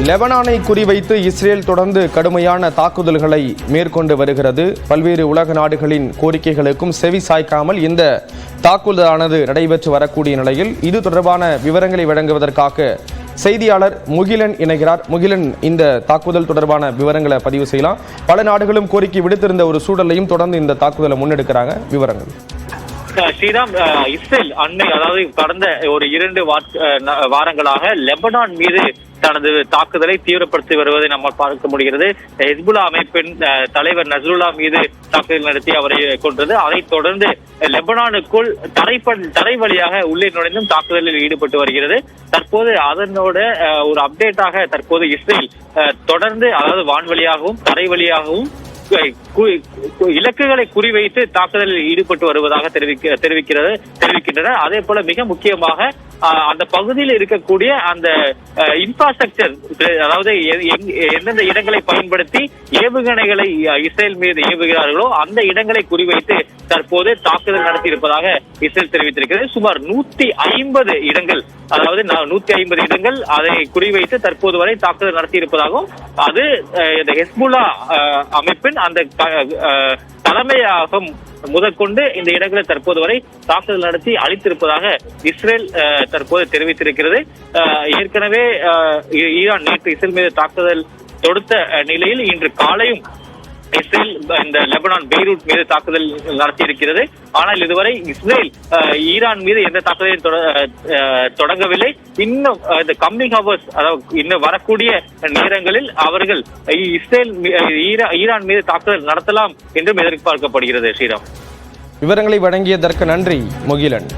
லெபனானை குறிவைத்து இஸ்ரேல் தொடர்ந்து கடுமையான தாக்குதல்களை மேற்கொண்டு வருகிறது. பல்வேறு உலக நாடுகளின் கோரிக்கைகளுக்கும் செவி சாய்க்காமல் இந்த தாக்குதலானது நடைபெற்று வரக்கூடிய நிலையில் இது தொடர்பான விவரங்களை வழங்குவதற்காக செய்தியாளர் முகிலன் இணைகிறார். முகிலன், இந்த தாக்குதல் தொடர்பான விவரங்களை பதிவு செய்யலாம். பல நாடுகளும் கோரிக்கை விடுத்திருந்த ஒரு சூழலையும் தொடர்ந்து இந்த தாக்குதலை முன்னெடுக்கிறாங்க. விவரங்கள். ஸ்ரீராம், இஸ்ரேல் அதாவது கடந்த ஒரு 2 வாரங்களாக லெபனான் மீது தனது தாக்குதலை தீவிரப்படுத்தி வருவதை நம்ம பார்க்க முடிகிறது. ஹெஸ்புல்லா அமைப்பின் தலைவர் நஸ்ருல்லா மீது தாக்குதல் நடத்தி அவரை கொன்றது. அதைத் தொடர்ந்து லெபனானுக்குள் தரை வழியாக உள்ளே நுழைந்தும் தாக்குதலில் ஈடுபட்டு வருகிறது. தற்போது அதனோட ஒரு அப்டேட்டாக தற்போது இஸ்ரேல் தொடர்ந்து வான்வழியாகவும் தரை வழியாகவும் இலக்குகளை குறிவைத்து தாக்குதலில் ஈடுபட்டு வருவதாக தெரிவிக்கின்றனர். அதே போல மிக முக்கியமாக அந்த பகுதியில் இருக்கக்கூடிய அந்த இன்ஃப்ராஸ்ட்ரக்சர், அதாவது எந்தெந்த இடங்களை பயன்படுத்தி ஏவுகணைகளை இஸ்ரேல் மீது ஏவுகிறார்களோ அந்த இடங்களை குறிவைத்து தற்போது தாக்குதல் நடத்தி இருப்பதாக இஸ்ரேல் தெரிவித்திருக்கிறது. சுமார் 150 இடங்கள், அதாவது 150 இடங்கள் அதை குறிவைத்து தற்போது வரை தாக்குதல் நடத்தி இருப்பதாகவும் அது ஹெஸ்புல்லா அமைப்பின் அந்த தலைமையாகம் முதற்கொண்டு இந்த இடங்களை தற்போது வரை தாக்குதல் நடத்தி அளித்திருப்பதாக இஸ்ரேல் தற்போது தெரிவித்திருக்கிறது. ஏற்கனவே ஈரான் நேற்று இஸ்ரேல் மீது தாக்குதல் தொடுத்த நிலையில் இன்று காலையும் இஸ்ரேல் இந்த லெபனான் பெய்ரூட் மீது தாக்குதல் நடத்தி இருக்கிறது. ஆனால் இதுவரை இஸ்ரேல் ஈரான் மீது எந்த தாக்குதலையும் தொடங்கவில்லை. இன்னும் இந்த கம்மிங் ஹவர்ஸ், அதாவது இன்னும் வரக்கூடிய நேரங்களில் அவர்கள் இஸ்ரேல் ஈரான் மீது தாக்குதல் நடத்தலாம் என்றும் எதிர்பார்க்கப்படுகிறது. ஸ்ரீராம், விவரங்களை வழங்கியதற்கு நன்றி முகிலன்.